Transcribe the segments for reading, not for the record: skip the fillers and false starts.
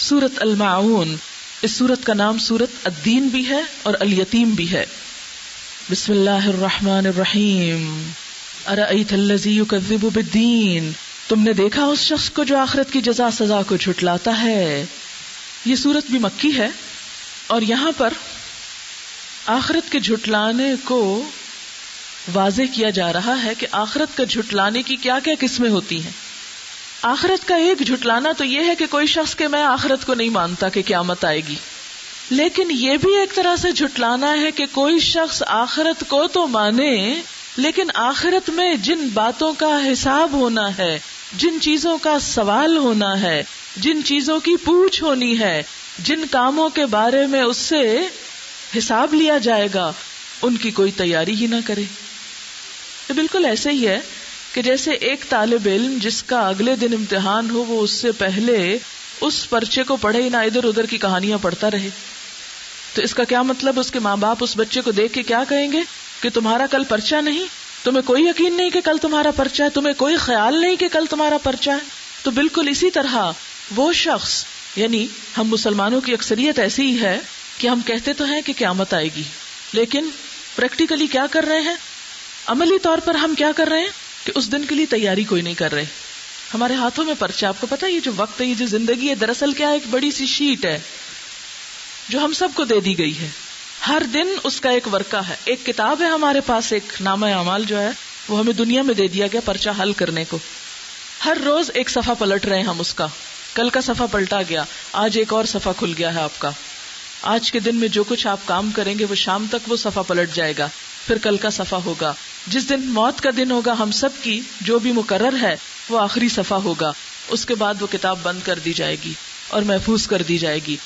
سورۃ الماعون. اس سورت کا نام سورۃ الدین بھی ہے اور الیتیم بھی ہے. بسم اللہ الرحمن الرحیم. ارأیت الذی یکذب بالدین. تم نے دیکھا اس شخص کو جو آخرت کی جزا سزا کو جھٹلاتا ہے. یہ سورت بھی مکی ہے اور یہاں پر آخرت کے جھٹلانے کو واضح کیا جا رہا ہے کہ آخرت کا جھٹلانے کی کیا کیا قسمیں ہوتی ہیں. آخرت کا ایک جھٹلانا تو یہ ہے کہ کوئی شخص کہ میں آخرت کو نہیں مانتا کہ قیامت آئے گی، لیکن یہ بھی ایک طرح سے جھٹلانا ہے کہ کوئی شخص آخرت کو تو مانے لیکن آخرت میں جن باتوں کا حساب ہونا ہے، جن چیزوں کا سوال ہونا ہے، جن چیزوں کی پوچھ ہونی ہے، جن کاموں کے بارے میں اس سے حساب لیا جائے گا، ان کی کوئی تیاری ہی نہ کرے. یہ بالکل ایسے ہی ہے کہ جیسے ایک طالب علم جس کا اگلے دن امتحان ہو وہ اس سے پہلے اس پرچے کو پڑھے نہ ادھر ادھر کی کہانیاں پڑھتا رہے. تو اس کا کیا مطلب؟ اس کے ماں باپ اس بچے کو دیکھ کے کیا کہیں گے کہ تمہارا کل پرچہ نہیں، تمہیں کوئی یقین نہیں کہ کل تمہارا پرچہ ہے، تمہیں کوئی خیال نہیں کہ کل تمہارا پرچہ ہے. تو بالکل اسی طرح وہ شخص، یعنی ہم مسلمانوں کی اکثریت ایسی ہی ہے کہ ہم کہتے تو ہیں کہ قیامت آئے گی، لیکن پریکٹیکلی کیا کر رہے ہیں؟ عملی طور پر ہم کیا کر رہے ہیں کہ اس دن کے لیے تیاری کوئی نہیں کر رہے. ہمارے ہاتھوں میں پرچہ، آپ کو پتا ہے یہ جو وقت ہے، یہ جو زندگی ہے، دراصل کیا ہے؟ ایک بڑی سی شیٹ ہے جو ہم سب کو دے دی گئی ہے. ہر دن اس کا ایک ورقہ ہے، ایک کتاب ہے ہمارے پاس، ایک نامہ اعمال جو ہے وہ ہمیں دنیا میں دے دیا گیا پرچہ حل کرنے کو. ہر روز ایک صفحہ پلٹ رہے ہیں ہم اس کا. کل کا صفحہ پلٹا گیا، آج ایک اور صفحہ کھل گیا ہے آپ کا. آج کے دن میں جو کچھ آپ کام کریں گے وہ شام تک وہ صفحہ پلٹ جائے گا، پھر کل کا صفحہ ہوگا. جس دن موت کا دن ہوگا ہم سب کی جو بھی مقرر ہے وہ آخری صفحہ ہوگا. اس کے بعد وہ کتاب بند کر دی جائے گی اور محفوظ کر دی جائے گی.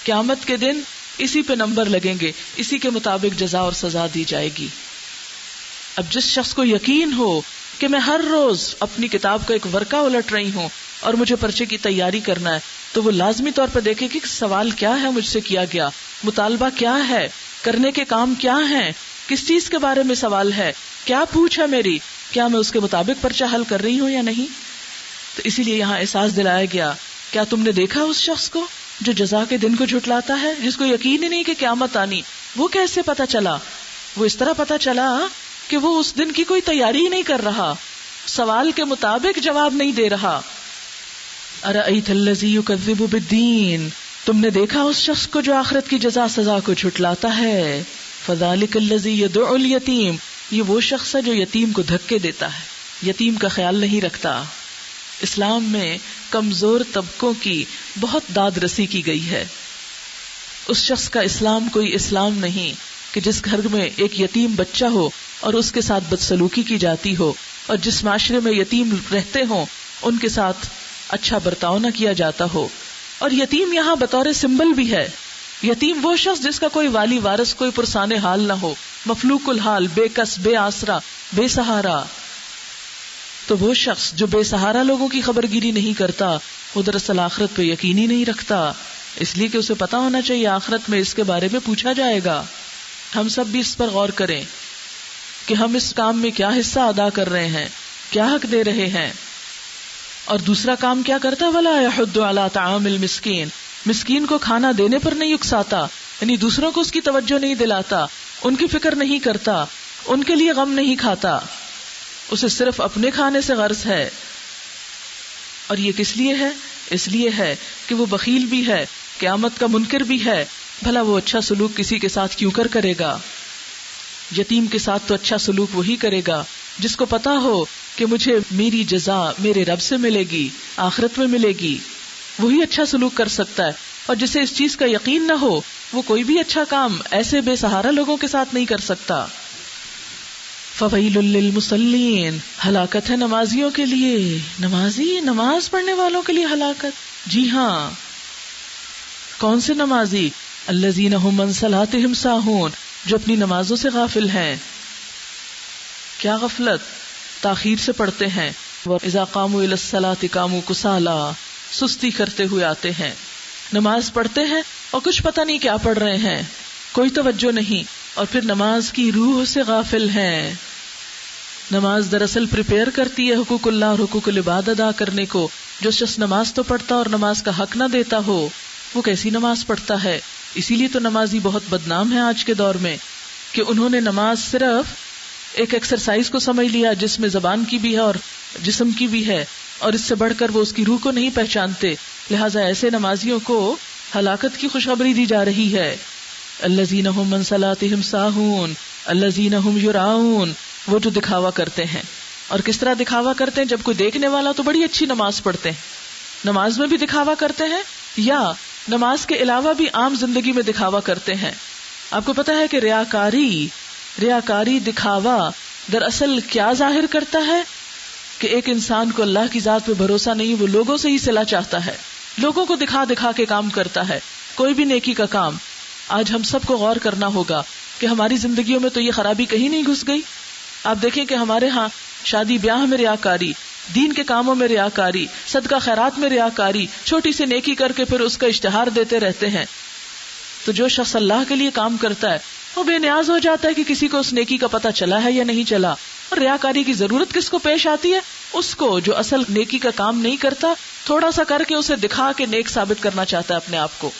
قیامت کے دن اسی پہ نمبر لگیں گے، اسی کے مطابق جزا اور سزا دی جائے گی. اب جس شخص کو یقین ہو کہ میں ہر روز اپنی کتاب کا ایک ورقہ الٹ رہی ہوں اور مجھے پرچے کی تیاری کرنا ہے، تو وہ لازمی طور پر دیکھے کہ سوال کیا ہے مجھ سے کیا گیا، مطالبہ کیا ہے، کرنے کے کام کیا ہیں، کس چیز کے بارے میں سوال ہے، کیا پوچھ ہے میری، کیا میں اس کے مطابق پرچہ حل کر رہی ہوں یا نہیں. تو اسی لیے یہاں احساس دلایا گیا، کیا تم نے دیکھا اس شخص کو جو جزا کے دن کو جھٹلاتا ہے، جس کو یقین ہی نہیں کہ قیامت آنی. وہ کیسے پتا چلا؟ وہ اس طرح پتا چلا کہ وہ اس دن کی کوئی تیاری ہی نہیں کر رہا، سوال کے مطابق جواب نہیں دے رہا. ارأیت الذی یکذب بالدین. تم نے دیکھا اس شخص کو جو آخرت کی جزا سزا کو جھٹلاتا ہے. فذلک الذی یدعو الیتیم. یہ وہ شخص ہے جو یتیم کو دھکے دیتا ہے، یتیم کا خیال نہیں رکھتا. اسلام میں کمزور طبقوں کی بہت داد رسی کی گئی ہے. اس شخص کا اسلام کوئی اسلام نہیں کہ جس گھر میں ایک یتیم بچہ ہو اور اس کے ساتھ بدسلوکی کی جاتی ہو، اور جس معاشرے میں یتیم رہتے ہوں ان کے ساتھ اچھا برتاؤ نہ کیا جاتا ہو. اور یتیم یہاں بطور سمبل بھی ہے. یتیم وہ شخص جس کا کوئی والی وارث، کوئی پرسان حال نہ ہو، مفلوق الحال، بے کس، بے آسرا، بے سہارا. تو وہ شخص جو بے سہارا لوگوں کی خبر گیری نہیں کرتا وہ دراصل آخرت پہ یقین ہی نہیں رکھتا، اس لیے کہ اسے پتا ہونا چاہیے آخرت میں اس کے بارے میں پوچھا جائے گا. ہم سب بھی اس پر غور کریں کہ ہم اس کام میں کیا حصہ ادا کر رہے ہیں، کیا حق دے رہے ہیں. اور دوسرا کام کیا کرتا ہے؟ وَلَا يَحُضُّ عَلَىٰ طَعَامِ الْمِسْكِينِ. مسکین کو کھانا دینے پر نہیں اکساتا، یعنی دوسروں کو اس کی توجہ نہیں دلاتا، ان کی فکر نہیں کرتا، ان کے لیے غم نہیں کھاتا، اسے صرف اپنے کھانے سے غرض ہے. اور یہ کس لیے ہے؟ اس لیے ہے کہ وہ بخیل بھی ہے، قیامت کا منکر بھی ہے. بھلا وہ اچھا سلوک کسی کے ساتھ کیوں کرے گا؟ یتیم کے ساتھ تو اچھا سلوک وہی کرے گا جس کو پتا ہو کہ مجھے میری جزا میرے رب سے ملے گی، آخرت میں ملے گی. وہی اچھا سلوک کر سکتا ہے. اور جسے اس چیز کا یقین نہ ہو وہ کوئی بھی اچھا کام ایسے بے سہارا لوگوں کے ساتھ نہیں کر سکتا. فویل للمصلین. ہلاکت ہے نمازیوں کے لیے. نماز پڑھنے والوں کے لیے ہلاکت. جی ہاں، کون سے نمازی؟ الذین هم عن صلاتهم ساہون. جو اپنی نمازوں سے غافل ہیں. کیا غفلت؟ تاخیر سے پڑھتے ہیں. وَإِذَا قَامُوا إِلَى الصَّلَاةِ قَامُوا كُسَالَىٰ. سستی کرتے ہوئے آتے ہیں. نماز پڑھتے ہیں اور کچھ پتہ نہیں کیا پڑھ رہے ہیں، کوئی توجہ نہیں، اور پھر نماز کی روح سے غافل ہیں. نماز دراصل پریپیئر کرتی ہے حقوق اللہ اور حقوق العباد ادا کرنے کو، جو شخص نماز تو پڑھتا اور نماز کا حق نہ دیتا ہو وہ کیسی نماز پڑھتا ہے. اسی لیے تو نمازی بہت بدنام ہے آج کے دور میں کہ انہوں نے نماز صرف ایک ایکسرسائز کو سمجھ لیا جس میں زبان کی بھی ہے اور جسم کی بھی ہے، اور اس سے بڑھ کر وہ اس کی روح کو نہیں پہچانتے. لہٰذا ایسے نمازیوں کو ہلاکت کی خوشخبری دی جا رہی ہے. الذین هم عن صلاتهم ساہون الذین هم یراؤون، وہ جو دکھاوا کرتے ہیں. اور کس طرح دکھاوا کرتے ہیں؟ جب کوئی دیکھنے والا تو بڑی اچھی نماز پڑھتے ہیں، نماز میں بھی دکھاوا کرتے ہیں، یا نماز کے علاوہ بھی عام زندگی میں دکھاوا کرتے ہیں. آپ کو پتا ہے کہ ریاکاری دکھاوا دراصل کیا ظاہر کرتا ہے؟ کہ ایک انسان کو اللہ کی ذات پہ بھروسہ نہیں، وہ لوگوں سے ہی صلہ چاہتا ہے، لوگوں کو دکھا دکھا کے کام کرتا ہے، کوئی بھی نیکی کا کام. آج ہم سب کو غور کرنا ہوگا کہ ہماری زندگیوں میں تو یہ خرابی کہیں نہیں گھس گئی. آپ دیکھیں کہ ہمارے ہاں شادی بیاہ میں ریاکاری، دین کے کاموں میں ریاکاری، صدقہ خیرات میں ریاکاری، چھوٹی سی نیکی کر کے پھر اس کا اشتہار دیتے رہتے ہیں. تو جو شخص اللہ کے لیے کام کرتا ہے وہ بے نیاز ہو جاتا ہے کہ کسی کو اس نیکی کا پتہ چلا ہے یا نہیں چلا. اور ریاکاری کی ضرورت کس کو پیش آتی ہے؟ اس کو جو اصل نیکی کا کام نہیں کرتا، تھوڑا سا کر کے اسے دکھا کے نیک ثابت کرنا چاہتا ہے اپنے آپ کو.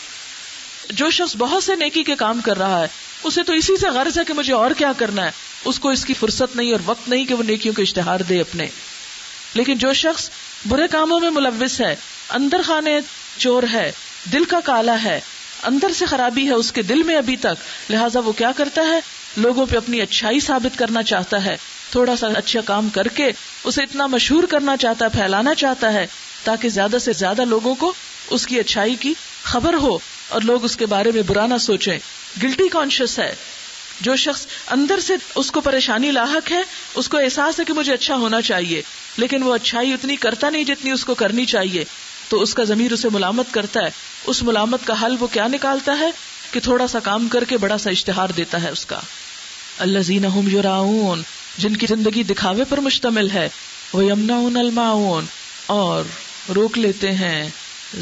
جو شخص بہت سے نیکی کے کام کر رہا ہے اسے تو اسی سے غرض ہے کہ مجھے اور کیا کرنا ہے، اس کو اس کی فرصت نہیں اور وقت نہیں کہ وہ نیکیوں کے اشتہار دے اپنے. لیکن جو شخص برے کاموں میں ملوث ہے، اندر خانے چور ہے، دل کا کالا ہے، اندر سے خرابی ہے اس کے دل میں ابھی تک، لہٰذا وہ کیا کرتا ہے؟ لوگوں پہ اپنی اچھائی ثابت کرنا چاہتا ہے، تھوڑا سا اچھا کام کر کے اسے اتنا مشہور کرنا چاہتا ہے، پھیلانا چاہتا ہے تاکہ زیادہ سے زیادہ لوگوں کو اس کی اچھائی کی خبر ہو اور لوگ اس کے بارے میں برا نہ سوچیں. گلٹی کانشیس ہے جو شخص، اندر سے اس کو پریشانی لاحق ہے، اس کو احساس ہے کہ مجھے اچھا ہونا چاہیے لیکن وہ اچھائی اتنی کرتا نہیں جتنی اس کو کرنی چاہیے، تو اس کا ضمیر اسے ملامت کرتا ہے. اس ملامت کا حل وہ کیا نکالتا ہے؟ کہ تھوڑا سا کام کر کے بڑا سا اشتہار دیتا ہے اس کا. الذین هم یراؤون، جن کی زندگی دکھاوے پر مشتمل ہے. ویمنعون الماعون، اور روک لیتے ہیں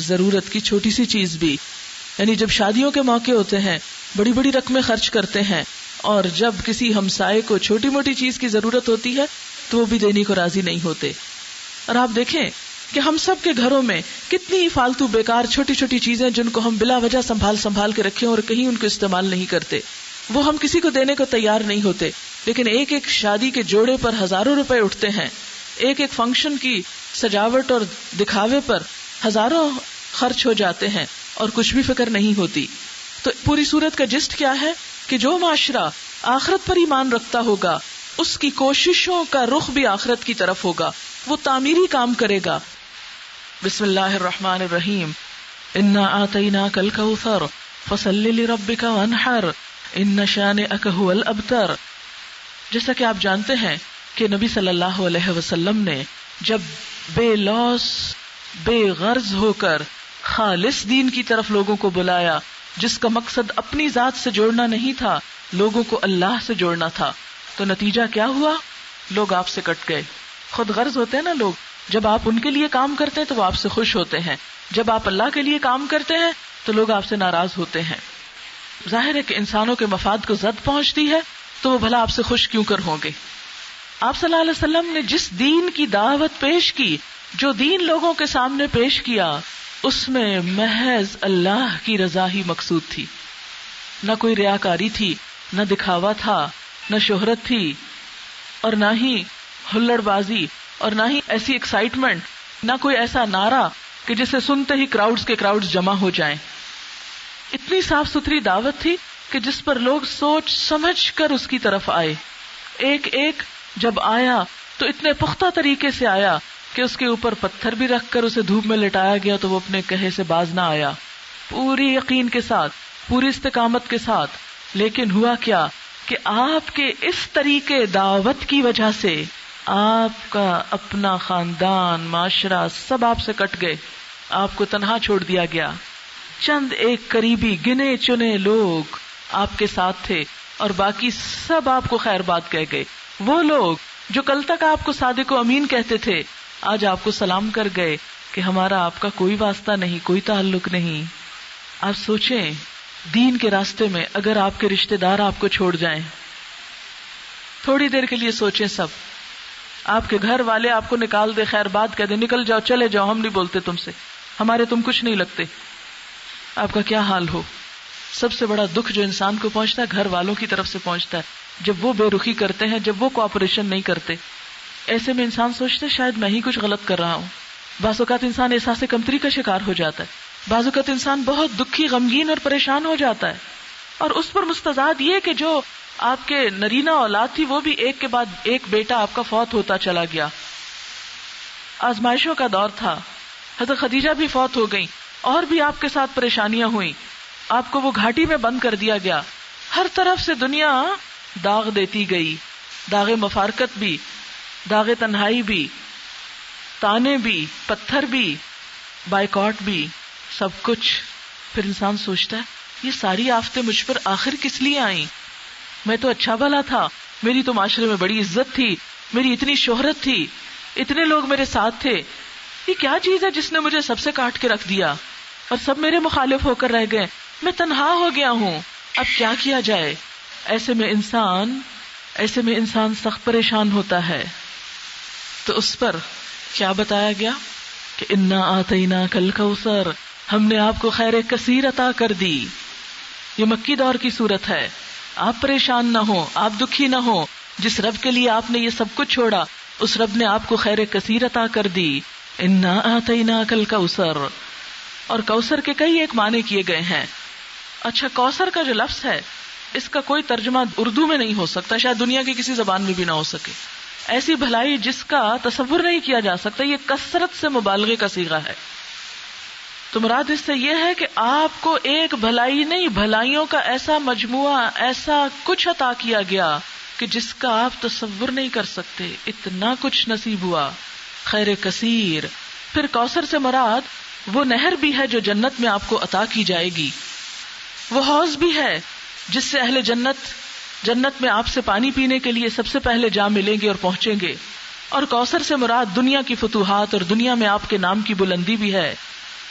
ضرورت کی چھوٹی سی چیز بھی. یعنی جب شادیوں کے موقع ہوتے ہیں بڑی بڑی رقمیں خرچ کرتے ہیں، اور جب کسی ہمسائے کو چھوٹی موٹی چیز کی ضرورت ہوتی ہے تو وہ بھی دینے کو راضی نہیں ہوتے. اور آپ دیکھیں کہ ہم سب کے گھروں میں کتنی فالتو بیکار چھوٹی چھوٹی چیزیں جن کو ہم بلا وجہ سنبھال کے رکھے اور کہیں ان کو استعمال نہیں کرتے، وہ ہم کسی کو دینے کو تیار نہیں ہوتے. لیکن ایک ایک شادی کے جوڑے پر ہزاروں روپے اٹھتے ہیں، ایک ایک فنکشن کی سجاوٹ اور دکھاوے پر ہزاروں خرچ ہو جاتے ہیں اور کچھ بھی فکر نہیں ہوتی. تو پوری صورت کا جسٹ کیا ہے کہ جو معاشرہ آخرت پر ایمان رکھتا ہوگا اس کی کوششوں کا رخ بھی آخرت کی طرف ہوگا، وہ تعمیری کام کرے گا. بسم اللہ الرحمن الرحیم. انا آتیناک الکوثر فصل لربک وانحر ان شانئک هو الابتر. جیسا کہ آپ جانتے ہیں کہ نبی صلی اللہ علیہ وسلم نے جب بے لوث بے غرض ہو کر خالص دین کی طرف لوگوں کو بلایا، جس کا مقصد اپنی ذات سے جوڑنا نہیں تھا، لوگوں کو اللہ سے جوڑنا تھا، تو نتیجہ کیا ہوا؟ لوگ آپ سے کٹ گئے. خود غرض ہوتے ہیں نا لوگ، جب آپ ان کے لیے کام کرتے ہیں تو وہ آپ سے خوش ہوتے ہیں، جب آپ اللہ کے لیے کام کرتے ہیں تو لوگ آپ سے ناراض ہوتے ہیں. ظاہر ہے کہ انسانوں کے مفاد کو زد پہنچتی ہے تو وہ بھلا آپ سے خوش کیوں کر ہوں گے. آپ صلی اللہ علیہ وسلم نے جس دین کی دعوت پیش کی، جو دین لوگوں کے سامنے پیش کیا، اس میں محض اللہ کی رضا ہی مقصود تھی. نہ کوئی ریاکاری تھی، نہ دکھاوا تھا، نہ شہرت تھی، اور نہ ہی ہلڑ بازی، اور نہ ہی ایسی ایکسائٹمنٹ، نہ کوئی ایسا نعرہ کہ جسے سنتے ہی کراؤڈز جمع ہو جائیں. اتنی صاف ستھری دعوت تھی کہ جس پر لوگ سوچ سمجھ کر اس کی طرف آئے. ایک ایک جب آیا تو اتنے پختہ طریقے سے آیا کہ اس کے اوپر پتھر بھی رکھ کر اسے دھوپ میں لٹایا گیا تو وہ اپنے کہے سے باز نہ آیا، پوری یقین کے ساتھ، پوری استقامت کے ساتھ. لیکن ہوا کیا کہ آپ کے اس طریقے دعوت کی وجہ سے آپ کا اپنا خاندان، معاشرہ سب آپ سے کٹ گئے، آپ کو تنہا چھوڑ دیا گیا. چند ایک قریبی گنے چنے لوگ آپ کے ساتھ تھے اور باقی سب آپ کو خیر بات کہہ گئے. وہ لوگ جو کل تک آپ کو صادق و امین کہتے تھے آج آپ کو سلام کر گئے کہ ہمارا آپ کا کوئی واسطہ نہیں، کوئی تعلق نہیں. آپ سوچیں دین کے راستے میں اگر آپ کے رشتہ دار آپ کو چھوڑ جائیں، تھوڑی دیر کے لیے سوچیں سب، آپ کے گھر والے آپ کو نکال دے، خیر بات کہہ دے، نکل جاؤ، چلے جاؤ، ہم نہیں بولتے تم سے، ہمارے تم کچھ نہیں لگتے، آپ کا کیا حال ہو؟ سب سے بڑا دکھ جو انسان کو پہنچتا ہے گھر والوں کی طرف سے پہنچتا ہے، جب وہ بے رخی کرتے ہیں، جب وہ کوآپریشن نہیں کرتے. ایسے میں انسان سوچتا ہے شاید میں ہی کچھ غلط کر رہا ہوں. بعض اوقات انسان احساس کمتری کا شکار ہو جاتا ہے، بعض اوقات انسان بہت دکھی، غمگین اور پریشان ہو جاتا ہے. اور اس پر مستضاد یہ کہ جو آپ کے نرینہ اولاد تھی وہ بھی ایک کے بعد ایک بیٹا آپ کا فوت ہوتا چلا گیا. آزمائشوں کا دور تھا، حضرت خدیجہ بھی فوت ہو گئیں، اور بھی آپ کے ساتھ پریشانیاں ہوئیں، آپ کو وہ گھاٹی میں بند کر دیا گیا. ہر طرف سے دنیا داغ دیتی گئی، داغ مفارقت بھی، داغ تنہائی بھی، تانے بھی، پتھر بھی، بائیکاٹ بھی، سب کچھ. پھر انسان سوچتا ہے یہ ساری آفتیں مجھ پر آخر کس لیے آئیں؟ میں تو اچھا بھلا تھا، میری تو معاشرے میں بڑی عزت تھی، میری اتنی شہرت تھی، اتنے لوگ میرے ساتھ تھے، یہ کیا چیز ہے جس نے مجھے سب سے کاٹ کے رکھ دیا اور سب میرے مخالف ہو کر رہ گئے، میں تنہا ہو گیا ہوں، اب کیا کیا جائے؟ ایسے میں انسان سخت پریشان ہوتا ہے. تو اس پر کیا بتایا گیا کہ انا آتیناک الکوثر، ہم نے آپ کو خیر کثیر عطا کر دی. یہ مکی دور کی صورت ہے. آپ پریشان نہ ہو، آپ دکھی نہ ہو، جس رب کے لیے آپ نے یہ سب کچھ چھوڑا اس رب نے آپ کو خیر کثیر عطا کر دی. انا آتیناک الکوثر. اور کوثر کے کئی ایک معنی کیے گئے ہیں. اچھا، کوثر کا جو لفظ ہے اس کا کوئی ترجمہ اردو میں نہیں ہو سکتا، شاید دنیا کی کسی زبان میں بھی نہ ہو سکے. ایسی بھلائی جس کا تصور نہیں کیا جا سکتا، یہ کثرت سے مبالغے کا صیغہ ہے. تو مراد اس سے یہ ہے کہ آپ کو ایک بھلائی نہیں، بھلائیوں کا ایسا مجموعہ، ایسا کچھ عطا کیا گیا کہ جس کا آپ تصور نہیں کر سکتے، اتنا کچھ نصیب ہوا، خیر کثیر. پھر کوثر سے مراد وہ نہر بھی ہے جو جنت میں آپ کو عطا کی جائے گی، وہ حوض بھی ہے جس سے اہل جنت میں آپ سے پانی پینے کے لیے سب سے پہلے جا ملیں گے اور پہنچیں گے. اور کوثر سے مراد دنیا کی فتوحات اور دنیا میں آپ کے نام کی بلندی بھی ہے،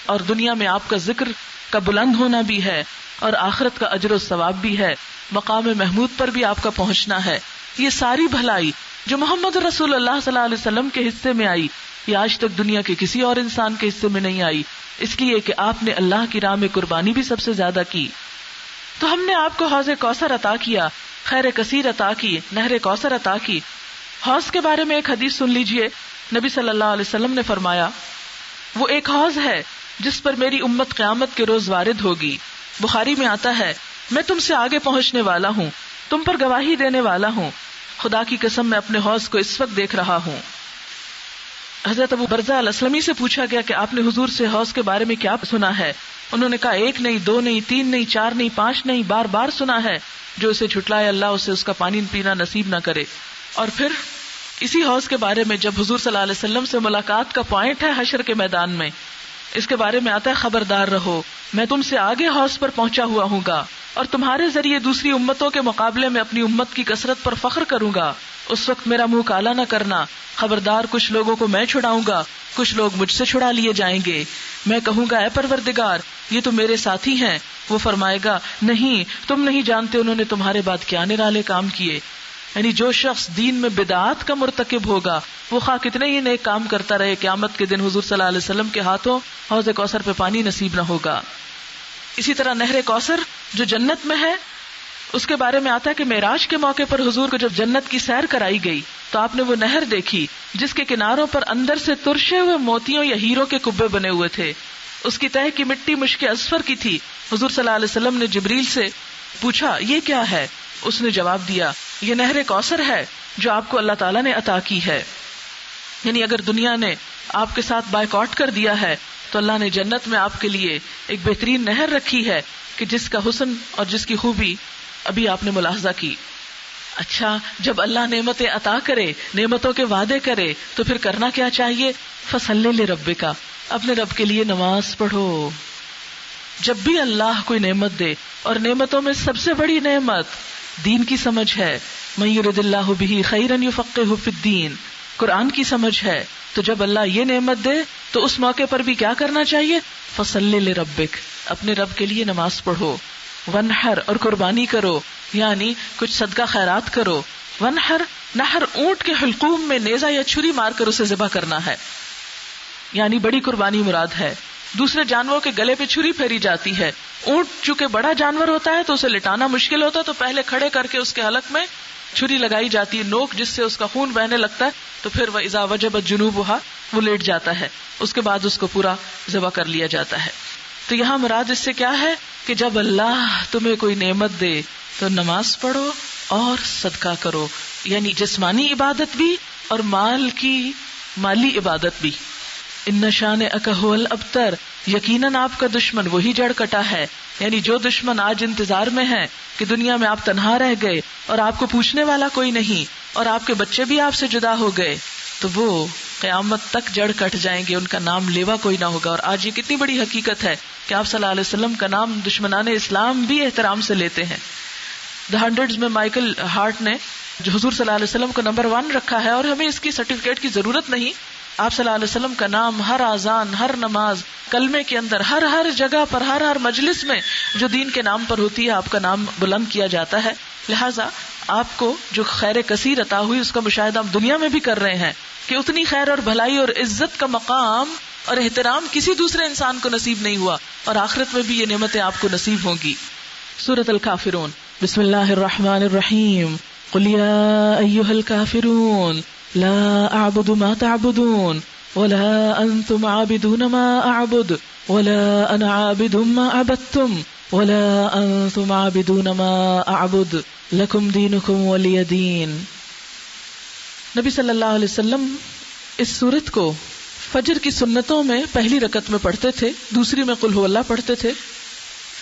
اور دنیا میں آپ کا ذکر کا بلند ہونا بھی ہے، اور آخرت کا اجر و ثواب بھی ہے، مقام محمود پر بھی آپ کا پہنچنا ہے. یہ ساری بھلائی جو محمد رسول اللہ صلی اللہ علیہ وسلم کے حصے میں آئی، یہ آج تک دنیا کے کسی اور انسان کے حصے میں نہیں آئی، اس لیے کہ آپ نے اللہ کی راہ میں قربانی بھی سب سے زیادہ کی. تو ہم نے آپ کو حوض کوثر عطا کیا، خیر کثیر عطا کی، نہر کوثر عطا کی. حوض کے بارے میں ایک حدیث سن لیجئے. نبی صلی اللہ علیہ وسلم نے فرمایا وہ ایک حوض ہے جس پر میری امت قیامت کے روز وارد ہوگی. بخاری میں آتا ہے میں تم سے آگے پہنچنے والا ہوں، تم پر گواہی دینے والا ہوں، خدا کی قسم میں اپنے حوض کو اس وقت دیکھ رہا ہوں. حضرت ابو برزہ الاسلمی سے پوچھا گیا کہ آپ نے حضور سے حوض کے بارے میں کیا سنا ہے؟ انہوں نے کہا ایک نہیں، دو نہیں، تین نہیں، چار نہیں، پانچ نہیں، بار بار سنا ہے. جو اسے جھٹلائے اللہ اسے اس کا پانی پینا نصیب نہ کرے. اور پھر اسی حوض کے بارے میں جب حضور صلی اللہ علیہ وسلم سے ملاقات کا پوائنٹ ہے حشر کے میدان میں، اس کے بارے میں آتا ہے خبردار رہو، میں تم سے آگے حوض پر پہنچا ہوا ہوں گا اور تمہارے ذریعے دوسری امتوں کے مقابلے میں اپنی امت کی کثرت پر فخر کروں گا. اس وقت میرا منہ کالا نہ کرنا، خبردار کچھ لوگوں کو میں چھڑاؤں گا، کچھ لوگ مجھ سے چھڑا لیے جائیں گے. میں کہوں گا اے پروردگار یہ تو میرے ساتھی ہیں. وہ فرمائے گا نہیں، تم نہیں جانتے انہوں نے تمہارے بعد کیا نرالے کام کیے. یعنی جو شخص دین میں بدعات کا مرتکب ہوگا وہ خواہ کتنے ہی نیک کام کرتا رہے، قیامت کے دن حضور صلی اللہ علیہ وسلم کے ہاتھوں حوض کوثر پہ پانی نصیب نہ ہوگا. اسی طرح نہر کوثر جو جنت میں ہے، اس کے بارے میں آتا ہے کہ معراج کے موقع پر حضور کو جب جنت کی سیر کرائی گئی تو آپ نے وہ نہر دیکھی جس کے کناروں پر اندر سے ترشے ہوئے موتیوں یا ہیروں کے کبے بنے ہوئے تھے. اس کی تہہ کی مٹی مشک اصفر کی تھی. حضور صلی اللہ علیہ وسلم نے جبریل سے پوچھا یہ کیا ہے؟ اس نے جواب دیا یہ نہر کوثر ہے جو آپ کو اللہ تعالیٰ نے عطا کی ہے. یعنی اگر دنیا نے آپ کے ساتھ بائیکاٹ کر دیا ہے تو اللہ نے جنت میں آپ کے لیے ایک بہترین نہر رکھی ہے کہ جس کا حسن اور جس کی خوبی ابھی آپ نے ملاحظہ کی. اچھا، جب اللہ نعمتیں عطا کرے، نعمتوں کے وعدے کرے تو پھر کرنا کیا چاہیے؟ فصلی لربک، اپنے رب کے لیے نماز پڑھو. جب بھی اللہ کوئی نعمت دے، اور نعمتوں میں سب سے بڑی نعمت دین کی سمجھ ہے، من یرد اللہ بہ خیرا یفقہہ فی الدین، قرآن کی سمجھ ہے، تو جب اللہ یہ نعمت دے تو اس موقع پر بھی کیا کرنا چاہیے؟ فصلی لربک، اپنے رب کے لیے نماز پڑھو. ونحر، اور قربانی کرو، یعنی کچھ صدقہ خیرات کرو. ونحر، نحر اونٹ کے حلقوم میں نیزہ یا چھری مار کر اسے ذبح کرنا ہے، یعنی بڑی قربانی مراد ہے. دوسرے جانوروں کے گلے پہ چھری پھیری جاتی ہے. اونٹ چونکہ بڑا جانور ہوتا ہے تو اسے لٹانا مشکل ہوتا ہے، تو پہلے کھڑے کر کے اس کے حلق میں چھری لگائی جاتی ہے، نوک جس سے اس کا خون بہنے لگتا ہے، تو پھر وہ اذا وجبت جنوبها وہ لیٹ جاتا ہے، اس کے بعد اس کو پورا ذبح کر لیا جاتا ہے. تو یہاں مراد اس سے کیا ہے کہ جب اللہ تمہیں کوئی نعمت دے تو نماز پڑھو اور صدقہ کرو، یعنی جسمانی عبادت بھی اور مالی عبادت بھی. ان شانئک ھو الابتر، یقیناً آپ کا دشمن وہی جڑ کٹا ہے. یعنی جو دشمن آج انتظار میں ہے کہ دنیا میں آپ تنہا رہ گئے اور آپ کو پوچھنے والا کوئی نہیں اور آپ کے بچے بھی آپ سے جدا ہو گئے، تو وہ قیامت تک جڑ کٹ جائیں گے، ان کا نام لیوا کوئی نہ ہوگا. اور آج یہ کتنی بڑی حقیقت ہے کہ آپ صلی اللہ علیہ وسلم کا نام دشمنان اسلام بھی احترام سے لیتے ہیں. دی ہنڈریڈز میں مائیکل ہارٹ نے جو حضور صلی اللہ علیہ وسلم کو نمبر 1 رکھا ہے، اور ہمیں اس کی سرٹیفکیٹ کی ضرورت نہیں. آپ صلی اللہ علیہ وسلم کا نام ہر اذان، ہر نماز، کلمے کے اندر، ہر جگہ پر، ہر مجلس میں جو دین کے نام پر ہوتی ہے آپ کا نام بلند کیا جاتا ہے. لہٰذا آپ کو جو خیر کثیر عطا ہوئی اس کا مشاہدہ ہم دنیا میں بھی کر رہے ہیں کہ اتنی خیر اور بھلائی اور عزت کا مقام اور احترام کسی دوسرے انسان کو نصیب نہیں ہوا، اور آخرت میں بھی یہ نعمتیں آپ کو نصیب ہوں گی. سورۃ الکافرون. بسم اللہ الرحمن الرحیم. قل یا ایھا الکافرون لا اعبد ما تعبدون ولا انتم عابدون ما اعبد ولا انا عابد ما عبدتم ولا انتم عابدون ما اعبد لکم دینکم ولی دین. نبی صلی اللہ علیہ وسلم اس سورت کو فجر کی سنتوں میں پہلی رکعت میں پڑھتے تھے، دوسری میں قل ھو اللہ پڑھتے تھے.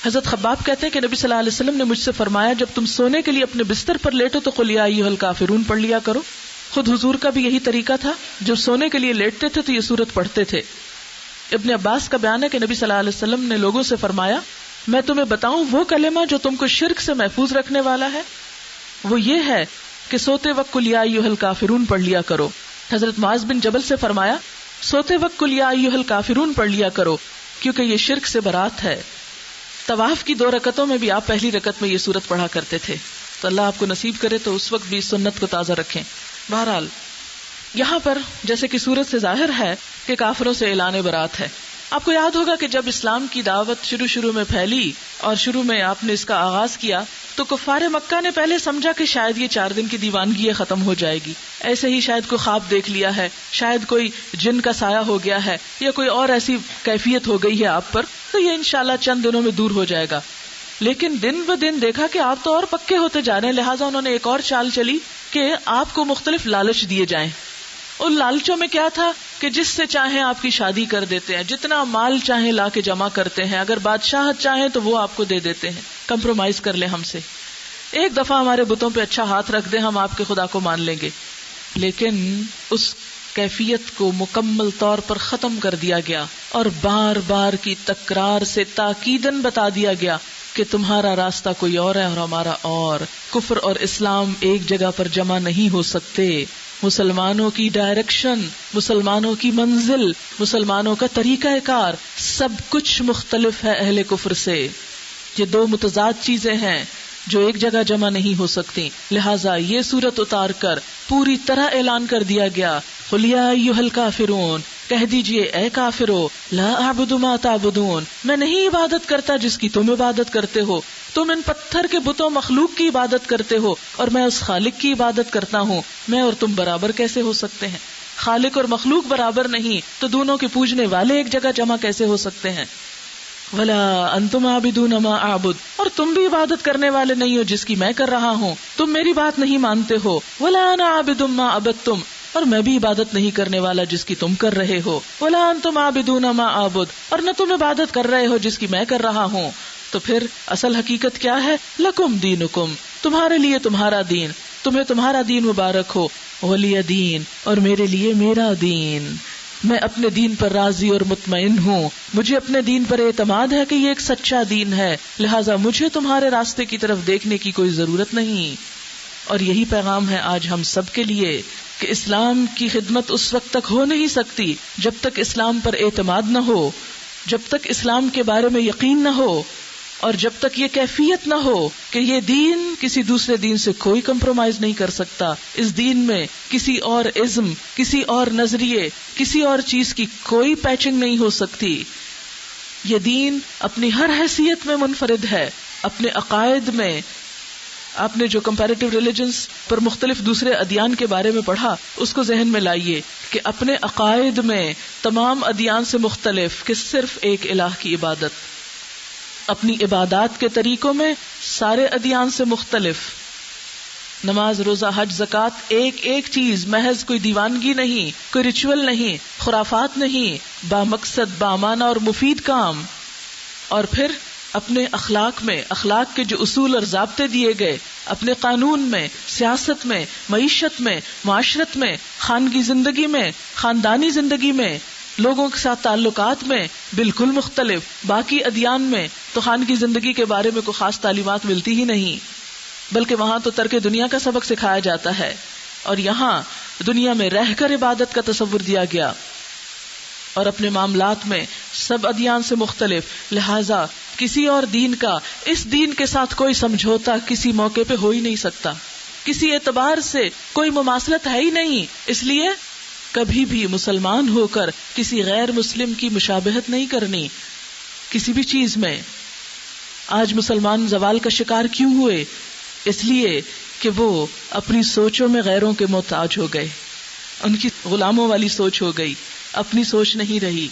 حضرت خباب کہتے ہیں کہ نبی صلی اللہ علیہ وسلم نے مجھ سے فرمایا جب تم سونے کے لیے اپنے بستر پر لیٹو تو قل یا ایھا الکافرون پڑھ لیا کرو. خود حضور کا بھی یہی طریقہ تھا، جب سونے کے لیے لیٹتے تھے تو یہ سورت پڑھتے تھے. ابن عباس کا بیان ہے کہ نبی صلی اللہ علیہ وسلم نے لوگوں سے فرمایا میں تمہیں بتاؤں وہ کلمہ جو تم کو شرک سے محفوظ رکھنے والا ہے، وہ یہ ہے کہ سوتے وقت قل یا ایھا الکافرون پڑھ لیا کرو. حضرت معاذ بن جبل سے فرمایا سوتے وقت قل یا ایھا الکافرون پڑھ لیا کرو کیونکہ یہ شرک سے برات ہے. طواف کی 2 رکعتوں میں بھی آپ پہلی رکعت میں یہ سورت پڑھا کرتے تھے، تو اللہ آپ کو نصیب کرے تو اس وقت بھی اس سنت کو تازہ رکھیں. بہرحال یہاں پر جیسے کہ سورت سے ظاہر ہے کہ کافروں سے اعلان برات ہے. آپ کو یاد ہوگا کہ جب اسلام کی دعوت شروع میں پھیلی اور شروع میں آپ نے اس کا آغاز کیا تو کفار مکہ نے پہلے سمجھا کہ شاید یہ 4 دن کی دیوانگی ختم ہو جائے گی، ایسے ہی شاید کوئی خواب دیکھ لیا ہے، شاید کوئی جن کا سایہ ہو گیا ہے یا کوئی اور ایسی کیفیت ہو گئی ہے آپ پر، تو یہ انشاءاللہ چند دنوں میں دور ہو جائے گا. لیکن دن ب دن دیکھا کہ آپ تو اور پکے ہوتے جا رہے ہیں، لہٰذا انہوں نے ایک اور چال چلی کہ آپ کو مختلف لالچ دیے جائیں. ان لالچوں میں کیا تھا کہ جس سے چاہیں آپ کی شادی کر دیتے ہیں، جتنا مال چاہیں لا کے جمع کرتے ہیں، اگر بادشاہت چاہیں تو وہ آپ کو دے دیتے ہیں، کمپرومائز کر لیں ہم سے، ایک دفعہ ہمارے بتوں پہ اچھا ہاتھ رکھ دیں ہم آپ کے خدا کو مان لیں گے. لیکن اس کیفیت کو مکمل طور پر ختم کر دیا گیا اور بار بار کی تکرار سے تاکیداً بتا دیا گیا کہ تمہارا راستہ کوئی اور ہے اور ہمارا اور. کفر اور اسلام ایک جگہ پر جمع نہیں ہو سکتے. مسلمانوں کی ڈائریکشن، مسلمانوں کی منزل، مسلمانوں کا طریقہ کار سب کچھ مختلف ہے اہل کفر سے. یہ 2 متضاد چیزیں ہیں جو ایک جگہ جمع نہیں ہو سکتی. لہٰذا یہ سورت اتار کر پوری طرح اعلان کر دیا گیا قل یا ایھا الکافرون، کہہ دیجئے اے کافرو لا اعبد ما تعبدون، میں نہیں عبادت کرتا جس کی تم عبادت کرتے ہو. تم ان پتھر کے بتوں مخلوق کی عبادت کرتے ہو اور میں اس خالق کی عبادت کرتا ہوں. میں اور تم برابر کیسے ہو سکتے ہیں؟ خالق اور مخلوق برابر نہیں تو دونوں کے پوجنے والے ایک جگہ جمع کیسے ہو سکتے ہیں؟ ولا انتم عابدون ما اعبد، اور تم بھی عبادت کرنے والے نہیں ہو جس کی میں کر رہا ہوں، تم میری بات نہیں مانتے ہو. ولا انا عابد ما عبدتم، اور میں بھی عبادت نہیں کرنے والا جس کی تم کر رہے ہو. ولا انتم عابدون ما اعبد، اور نہ تم عبادت کر رہے ہو جس کی میں کر رہا ہوں. تو پھر اصل حقیقت کیا ہے؟ لکم دینکم، تمہارے لیے تمہارا دین، تمہیں تمہارا دین مبارک ہو. ولی دین، اور میرے لیے میرا دین. میں اپنے دین پر راضی اور مطمئن ہوں، مجھے اپنے دین پر اعتماد ہے کہ یہ ایک سچا دین ہے، لہٰذا مجھے تمہارے راستے کی طرف دیکھنے کی کوئی ضرورت نہیں. اور یہی پیغام ہے آج ہم سب کے لیے کہ اسلام کی خدمت اس وقت تک ہو نہیں سکتی جب تک اسلام پر اعتماد نہ ہو، جب تک اسلام کے بارے میں یقین نہ ہو. اور جب تک یہ کیفیت نہ ہو کہ یہ دین کسی دوسرے دین سے کوئی کمپرومائز نہیں کر سکتا، اس دین میں کسی اور ازم، کسی اور نظریے، کسی اور چیز کی کوئی پیچنگ نہیں ہو سکتی. یہ دین اپنی ہر حیثیت میں منفرد ہے. اپنے عقائد میں آپ نے جو کمپیریٹیو ریلیجنز پر مختلف دوسرے ادیان کے بارے میں پڑھا، اس کو ذہن میں لائیے کہ اپنے عقائد میں تمام ادیان سے مختلف کہ صرف ایک الہ کی عبادت. اپنی عبادات کے طریقوں میں سارے ادیان سے مختلف. نماز، روزہ، حج، زکوٰۃ، ایک ایک چیز، محض کوئی دیوانگی نہیں، کوئی ریچول نہیں، خرافات نہیں، با مقصد، با معنی اور مفید کام. اور پھر اپنے اخلاق میں، اخلاق کے جو اصول اور ضابطے دیے گئے، اپنے قانون میں، سیاست میں، معیشت میں، معاشرت میں، خانگی زندگی میں، خاندانی زندگی میں، لوگوں کے ساتھ تعلقات میں بالکل مختلف. باقی ادیان میں تو خانگی زندگی کے بارے میں کوئی خاص تعلیمات ملتی ہی نہیں، بلکہ وہاں تو ترک دنیا کا سبق سکھایا جاتا ہے، اور یہاں دنیا میں رہ کر عبادت کا تصور دیا گیا. اور اپنے معاملات میں سب ادیان سے مختلف، لہذا کسی اور دین کا اس دین کے ساتھ کوئی سمجھوتا کسی موقع پہ ہو ہی نہیں سکتا، کسی اعتبار سے کوئی مماثلت ہے ہی نہیں. اس لیے کبھی بھی مسلمان ہو کر کسی غیر مسلم کی مشابہت نہیں کرنی کسی بھی چیز میں. آج مسلمان زوال کا شکار کیوں ہوئے؟ اس لیے کہ وہ اپنی سوچوں میں غیروں کے محتاج ہو گئے، ان کی غلاموں والی سوچ ہو گئی، اپنی سوچ نہیں رہی.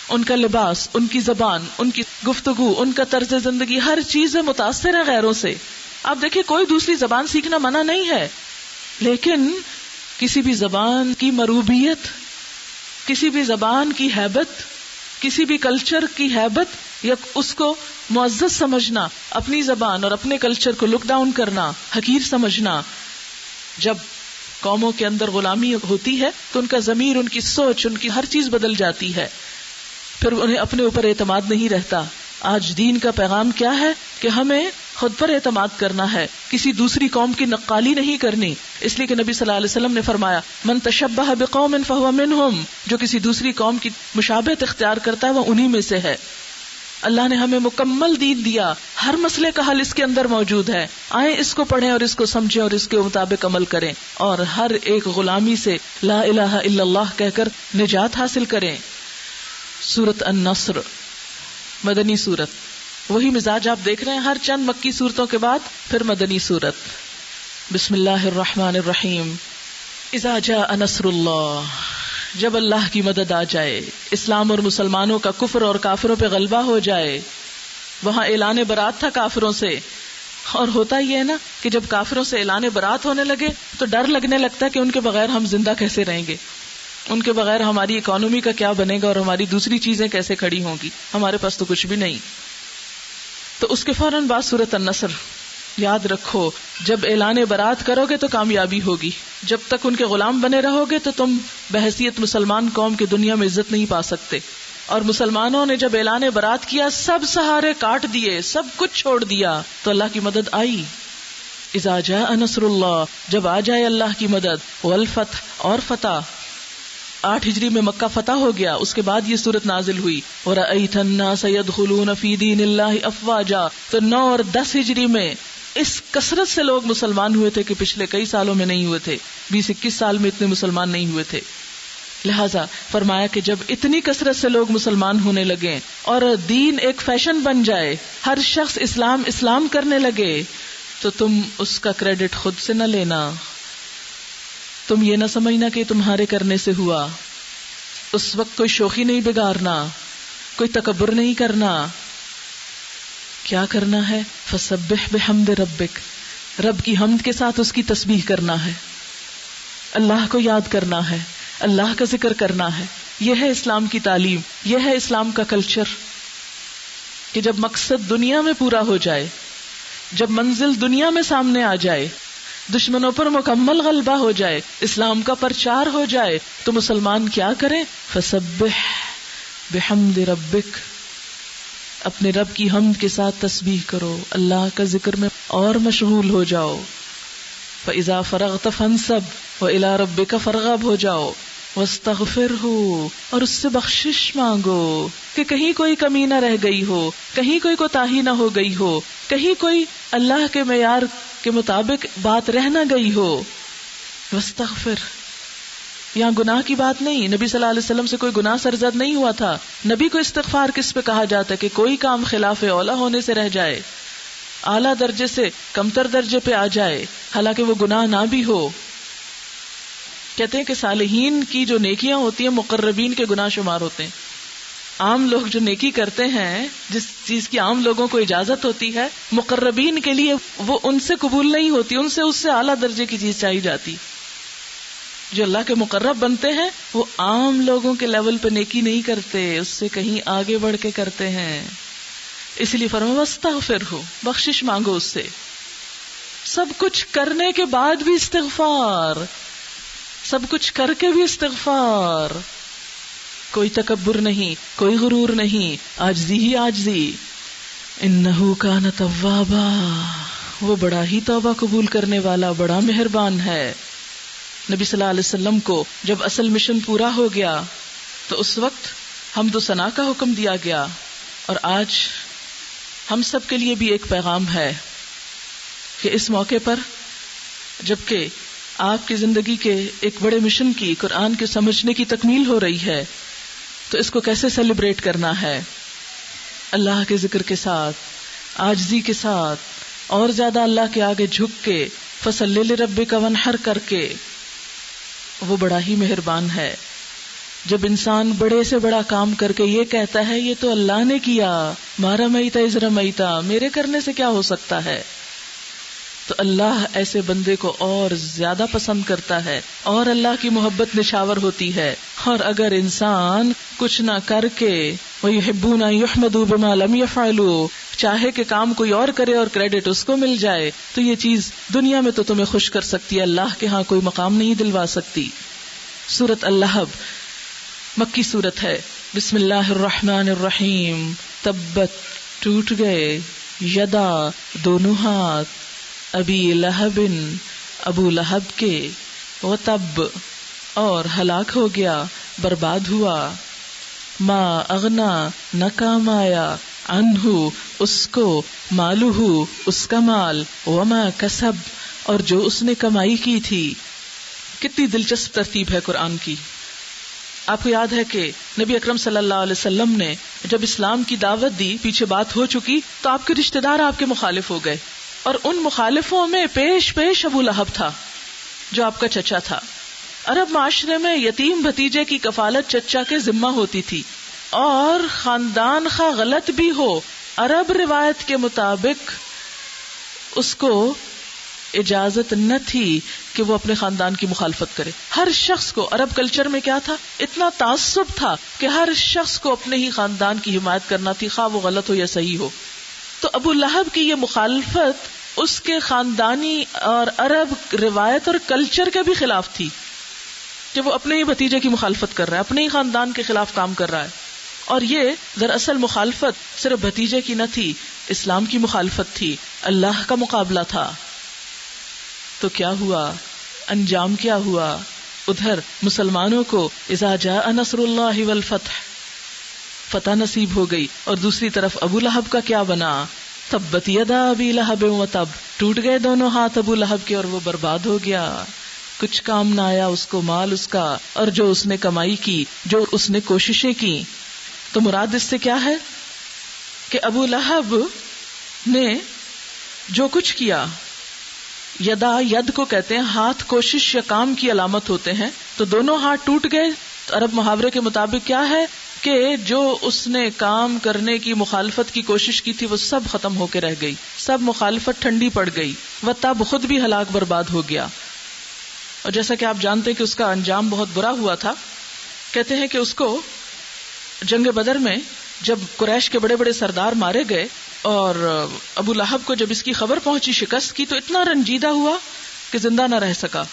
ان کا لباس، ان کی زبان، ان کی گفتگو، ان کا طرز زندگی، ہر چیز متاثر ہے غیروں سے. آپ دیکھیں کوئی دوسری زبان سیکھنا منع نہیں ہے، لیکن کسی بھی زبان کی مروبیت، کسی بھی زبان کی ہیبت، کسی بھی کلچر کی ہیبت یا اس کو معزز سمجھنا، اپنی زبان اور اپنے کلچر کو لک ڈاؤن کرنا، حقیر سمجھنا. جب قوموں کے اندر غلامی ہوتی ہے تو ان کا ضمیر، ان کی سوچ، ان کی ہر چیز بدل جاتی ہے، پھر انہیں اپنے اوپر اعتماد نہیں رہتا. آج دین کا پیغام کیا ہے کہ ہمیں خود پر اعتماد کرنا ہے، کسی دوسری قوم کی نقالی نہیں کرنی. اس لیے کہ نبی صلی اللہ علیہ وسلم نے فرمایا من تشبہ بقوم فہو منہم، جو کسی دوسری قوم کی مشابہت اختیار کرتا ہے وہ انہی میں سے ہے. اللہ نے ہمیں مکمل دین دیا، ہر مسئلے کا حل اس کے اندر موجود ہے. آئیں اس کو پڑھیں اور اس کو سمجھیں اور اس کے مطابق عمل کریں، اور ہر ایک غلامی سے لا الہ الا اللہ کہہ کر نجات حاصل کریں. سورۃ النصر مدنی سورت، وہی مزاج آپ دیکھ رہے ہیں ہر چند مکی سورتوں کے بعد پھر مدنی سورت. بسم اللہ الرحمن الرحیم. اذا جاء نصر اللہ، جب اللہ کی مدد آ جائے، اسلام اور مسلمانوں کا کفر اور کافروں پہ غلبہ ہو جائے. وہاں اعلان برات تھا کافروں سے، اور ہوتا یہ ہے نا کہ جب کافروں سے اعلان برات ہونے لگے تو ڈر لگنے لگتا ہے کہ ان کے بغیر ہم زندہ کیسے رہیں گے، ان کے بغیر ہماری اکانومی کا کیا بنے گا اور ہماری دوسری چیزیں کیسے کھڑی ہوں گی، ہمارے پاس تو کچھ بھی نہیں. تو اس کے فوراً بعد سورۃ النصر. یاد رکھو جب اعلان برات کرو گے تو کامیابی ہوگی، جب تک ان کے غلام بنے رہو گے تو تم بحیثیت مسلمان قوم کی دنیا میں عزت نہیں پا سکتے. اور مسلمانوں نے جب اعلان برات کیا، سب سہارے کاٹ دیے، سب کچھ چھوڑ دیا، تو اللہ کی مدد آئی. اذا جاء نصر اللہ، جب آ جائے اللہ کی مدد، والفتح اور فتح. 8 ہجری میں مکہ فتح ہو گیا، اس کے بعد یہ سورت نازل ہوئی. وَرَأَيْتَ النَّاسَ يَدْخُلُونَ فِي دِينِ اللَّهِ أَفْوَاجًا. تو 9 اور 10 ہجری میں اس کثرت سے لوگ مسلمان ہوئے تھے کہ پچھلے کئی سالوں میں نہیں ہوئے تھے، 20-21 سال میں اتنے مسلمان نہیں ہوئے تھے. لہٰذا فرمایا کہ جب اتنی کثرت سے لوگ مسلمان ہونے لگے اور دین ایک فیشن بن جائے، ہر شخص اسلام اسلام کرنے لگے، تو تم اس کا کریڈٹ خود سے نہ لینا. تم یہ نہ سمجھنا کہ تمہارے کرنے سے ہوا. اس وقت کوئی شوخی نہیں بگارنا، کوئی تکبر نہیں کرنا. کیا کرنا ہے؟ فسبح بحمد ربک، رب کی حمد کے ساتھ اس کی تسبیح کرنا ہے، اللہ کو یاد کرنا ہے، اللہ کا ذکر کرنا ہے. یہ ہے اسلام کی تعلیم، یہ ہے اسلام کا کلچر کہ جب مقصد دنیا میں پورا ہو جائے، جب منزل دنیا میں سامنے آ جائے، دشمنوں پر مکمل غلبہ ہو جائے، اسلام کا پرچار ہو جائے، تو مسلمان کیا کریں؟ فسبح بحمد ربک، اپنے رب کی حمد کے ساتھ تسبیح کرو، اللہ کا ذکر میں اور مشغول ہو جاؤ. فَإِذَا فَرَغْتَ فَانْصَبْ وَإِلَىٰ رَبِّكَ فَارْغَب، ہو جاؤ. واستغفرہ، اور اس سے بخشش مانگو کہ کہیں کوئی کمی نہ رہ گئی ہو، کہیں کوئی کوتاہی نہ ہو گئی ہو، کہیں کوئی اللہ کے معیار کے مطابق بات رہ نہ گئی ہو. واستغفر، یہاں گناہ کی بات نہیں، نبی صلی اللہ علیہ وسلم سے کوئی گناہ سرزد نہیں ہوا تھا. نبی کو استغفار کس پہ کہا جاتا ہے کہ کوئی کام خلاف اولا ہونے سے رہ جائے، اعلیٰ درجے سے کمتر درجے پہ آ جائے، حالانکہ وہ گناہ نہ بھی ہو. کہتے ہیں کہ صالحین کی جو نیکیاں ہوتی ہیں مقربین کے گناہ شمار ہوتے ہیں. عام لوگ جو نیکی کرتے ہیں، جس چیز کی عام لوگوں کو اجازت ہوتی ہے، مقربین کے لیے وہ ان سے قبول نہیں ہوتی، ان سے اس سے اعلیٰ درجے کی چیز چاہی جاتی. جو اللہ کے مقرب بنتے ہیں وہ عام لوگوں کے لیول پہ نیکی نہیں کرتے، اس سے کہیں آگے بڑھ کے کرتے ہیں. اس لیے فرمایا واستغفرہ، بخشش مانگو اس سے. سب کچھ کرنے کے بعد بھی استغفار، سب کچھ کر کے بھی استغفار. کوئی تکبر نہیں، کوئی غرور نہیں، عاجزی ہی عاجزی. انہ کان توابا، وہ بڑا ہی توبہ قبول کرنے والا، بڑا مہربان ہے. نبی صلی اللہ علیہ وسلم کو جب اصل مشن پورا ہو گیا تو اس وقت حمد و ثنا کا حکم دیا گیا. اور آج ہم سب کے لیے بھی ایک پیغام ہے کہ اس موقع پر جبکہ آپ کی زندگی کے ایک بڑے مشن کی، قرآن کے سمجھنے کی تکمیل ہو رہی ہے، تو اس کو کیسے سیلیبریٹ کرنا ہے؟ اللہ کے ذکر کے ساتھ، عاجزی کے ساتھ، اور زیادہ اللہ کے آگے جھک کے، فصلی لربک وانحر کر کے. وہ بڑا ہی مہربان ہے. جب انسان بڑے سے بڑا کام کر کے یہ کہتا ہے یہ تو اللہ نے کیا، مارا میتا از رمیتا، میرے کرنے سے کیا ہو سکتا ہے، تو اللہ ایسے بندے کو اور زیادہ پسند کرتا ہے اور اللہ کی محبت نشاور ہوتی ہے. اور اگر انسان کچھ نہ کر کے وَيُحِبُّونَ أَن يُحْمَدُوا بِمَا لَمْ يَفْعَلُوا، چاہے کہ کام کوئی اور کرے اور کریڈٹ اس کو مل جائے، تو یہ چیز دنیا میں تو تمہیں خوش کر سکتی ہے، اللہ کے ہاں کوئی مقام نہیں دلوا سکتی. سورۃ اللہب مکی سورت ہے. بسم اللہ الرحمن الرحیم. تبت، ٹوٹ گئے، یدا، دونوں ہاتھ، ابی لہب، ابو لہب کے، وتب، اور ہلاک ہو گیا، برباد ہوا، ما اغنا، نہ کام آیا، عنہ، اس کو، مالہ، اس کا مال، وما کسب، اور جو اس نے کمائی کی تھی. کتنی دلچسپ ترتیب ہے قرآن کی. آپ کو یاد ہے کہ نبی اکرم صلی اللہ علیہ وسلم نے جب اسلام کی دعوت دی، پیچھے بات ہو چکی، تو آپ کے رشتہ دار آپ کے مخالف ہو گئے، اور ان مخالفوں میں پیش ابو لہب تھا جو آپ کا چچا تھا. عرب معاشرے میں یتیم بھتیجے کی کفالت چچا کے ذمہ ہوتی تھی، اور خاندان خواہ غلط بھی ہو، عرب روایت کے مطابق اس کو اجازت نہ تھی کہ وہ اپنے خاندان کی مخالفت کرے. ہر شخص کو، عرب کلچر میں کیا تھا، اتنا تعصب تھا کہ ہر شخص کو اپنے ہی خاندان کی حمایت کرنا تھی، خواہ وہ غلط ہو یا صحیح ہو. تو ابو لہب کی یہ مخالفت اس کے خاندانی اور عرب روایت اور کلچر کے بھی خلاف تھی کہ وہ اپنے ہی بھتیجے کی مخالفت کر رہا ہے، اپنے ہی خاندان کے خلاف کام کر رہا ہے. اور یہ دراصل مخالفت صرف بھتیجے کی نہ تھی، اسلام کی مخالفت تھی، اللہ کا مقابلہ تھا. تو کیا ہوا، انجام کیا ہوا؟ ادھر مسلمانوں کو اذا جاء نصر اللہ والفتح، فتح نصیب ہو گئی، اور دوسری طرف ابو لہب کا کیا بنا؟ تبت یدا ابی لہب وتب، ٹوٹ گئے دونوں ہاتھ ابو لہب کے اور وہ برباد ہو گیا، کچھ کام نہ آیا اس کو مال اس کا اور جو اس نے کمائی کی، جو اس نے کوششیں کی. تو مراد اس سے کیا ہے کہ ابو لہب نے جو کچھ کیا، یدا، ید کو کہتے ہیں ہاتھ کوشش یا کام کی علامت ہوتے ہیں، تو دونوں ہاتھ ٹوٹ گئے. تو عرب محاورے کے مطابق کیا ہے کہ جو اس نے کام کرنے کی مخالفت کی کوشش کی تھی وہ سب ختم ہو کے رہ گئی، سب مخالفت ٹھنڈی پڑ گئی، وہ تب خود بھی ہلاک برباد ہو گیا. اور جیسا کہ آپ جانتے ہیں کہ اس کا انجام بہت برا ہوا تھا. کہتے ہیں کہ اس کو جنگ بدر میں جب قریش کے بڑے بڑے سردار مارے گئے اور ابو لہب کو جب اس کی خبر پہنچی شکست کی، تو اتنا رنجیدہ ہوا کہ زندہ نہ رہ سکا.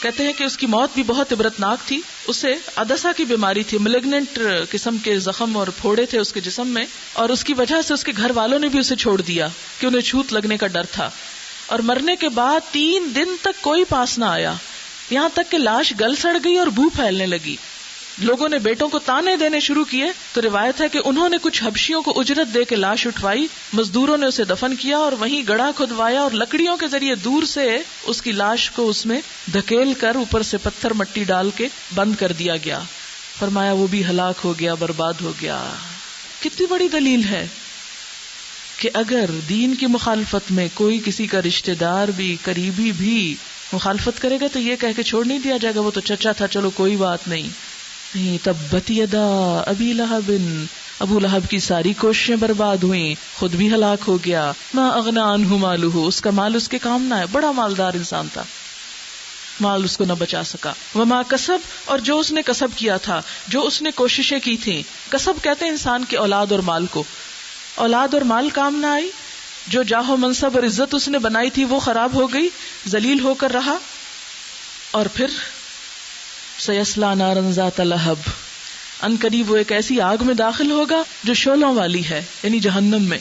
کہتے ہیں کہ اس کی موت بھی بہت عبرتناک تھی. اسے عدسہ کی بیماری تھی، ملیگننٹ قسم کے زخم اور پھوڑے تھے اس کے جسم میں، اور اس کی وجہ سے اس کے گھر والوں نے بھی اسے چھوڑ دیا کہ انہیں چھوت لگنے کا ڈر تھا. اور مرنے کے بعد 3 دن تک کوئی پاس نہ آیا. یہاں تک کہ لاش گل سڑ گئی اور بو پھیلنے لگی. لوگوں نے بیٹوں کو تانے دینے شروع کیے تو روایت ہے کہ انہوں نے کچھ حبشیوں کو اجرت دے کے لاش اٹھوائی. مزدوروں نے اسے دفن کیا اور وہیں گڑھا کھدوایا اور لکڑیوں کے ذریعے دور سے اس کی لاش کو اس میں دھکیل کر اوپر سے پتھر مٹی ڈال کے بند کر دیا گیا. فرمایا وہ بھی ہلاک ہو گیا، برباد ہو گیا. کتنی بڑی دلیل ہے کہ اگر دین کی مخالفت میں کوئی کسی کا رشتہ دار بھی، قریبی بھی مخالفت کرے گا تو یہ کہہ کے چھوڑ نہیں دیا جائے گا وہ تو چچا تھا، چلو کوئی بات نہیں. تبت یدا ابی لہب، ابو لہب کی ساری کوششیں برباد ہوئیں، خود بھی ہلاک ہو گیا. ما اغنی عنہ مالہ، اس کا مال اس کے کام نہ ہے، بڑا مالدار انسان تھا، مال اس کو نہ بچا سکا. وما کسب، اور جو اس نے کسب کیا تھا، جو اس نے کوششیں کی تھیں. کسب کہتے ہیں انسان کے اولاد اور مال کو. اولاد اور مال کام نہ آئی، جو جاہ و منصب اور عزت اس نے بنائی تھی وہ خراب ہو گئی، ذلیل ہو کر رہا. اور پھر سیصلی نارا ذات لہب، ان قریب وہ ایک ایسی آگ میں داخل ہوگا جو شعلوں والی ہے، یعنی جہنم میں.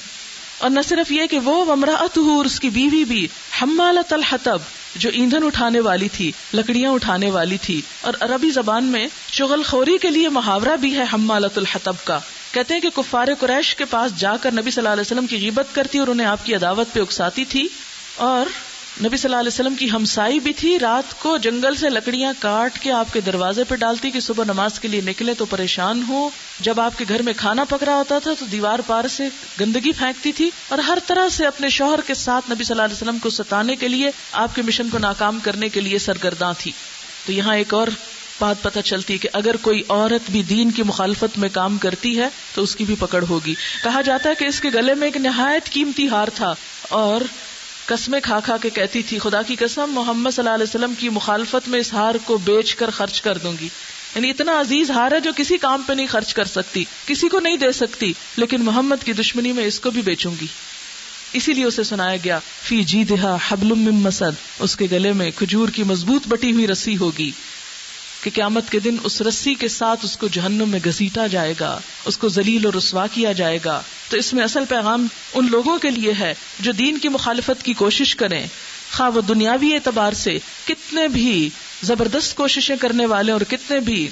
اور نہ صرف یہ کہ وہ وامرأتہ، اور اس کی بیوی بھی، حمالۃ الحطب، جو ایندھن اٹھانے والی تھی، لکڑیاں اٹھانے والی تھی. اور عربی زبان میں شغل خوری کے لیے محاورہ بھی ہے حمالۃ الحطب کا. کہتے ہیں کہ کفار قریش کے پاس جا کر نبی صلی اللہ علیہ وسلم کی غیبت کرتی اور انہیں آپ کی عداوت پہ اکساتی تھی. اور نبی صلی اللہ علیہ وسلم کی ہمسائی بھی تھی، رات کو جنگل سے لکڑیاں کاٹ کے آپ کے دروازے پہ ڈالتی کہ صبح نماز کے لیے نکلے تو پریشان ہو. جب آپ کے گھر میں کھانا پک رہا ہوتا تھا تو دیوار پار سے گندگی پھینکتی تھی، اور ہر طرح سے اپنے شوہر کے ساتھ نبی صلی اللہ علیہ وسلم کو ستانے کے لیے، آپ کے مشن کو ناکام کرنے کے لیے سرگرداں تھی. تو یہاں ایک اور بات پتہ چلتی ہے کہ اگر کوئی عورت بھی دین کی مخالفت میں کام کرتی ہے تو اس کی بھی پکڑ ہوگی. کہا جاتا ہے کہ اس کے گلے میں ایک نہایت قیمتی ہار تھا اور قسمیں کھا کھا کے کہتی تھی، خدا کی قسم محمد صلی اللہ علیہ وسلم کی مخالفت میں اس ہار کو بیچ کر خرچ کر دوں گی. یعنی اتنا عزیز ہار ہے جو کسی کام پہ نہیں خرچ کر سکتی، کسی کو نہیں دے سکتی، لیکن محمد کی دشمنی میں اس کو بھی بیچوں گی. اسی لیے اسے سنایا گیا فی جیدہا حبل من مسد، اس کے گلے میں کھجور کی مضبوط بٹی ہوئی رسی ہوگی کہ قیامت کے دن اس رسی کے ساتھ اس کو جہنم میں گھسیٹا جائے گا، اس کو ذلیل اور رسوا کیا جائے گا. تو اس میں اصل پیغام ان لوگوں کے لیے ہے جو دین کی مخالفت کی کوشش کریں، خواہ وہ دنیاوی اعتبار سے کتنے بھی زبردست کوششیں کرنے والے اور کتنے بھی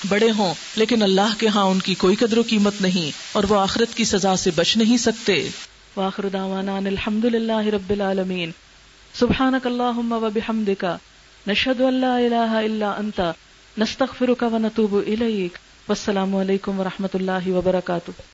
بڑے ہوں، لیکن اللہ کے ہاں ان کی کوئی قدر و قیمت نہیں اور وہ آخرت کی سزا سے بچ نہیں سکتے. وآخر دعوانا ان الحمد للہ رب العالمین. سبحانک اللہم وبحمدک، نشہد ان لا الہ الا انت، نستغفرک ونتوب الیک. والسلام علیکم ورحمۃ اللہ وبرکاتہ.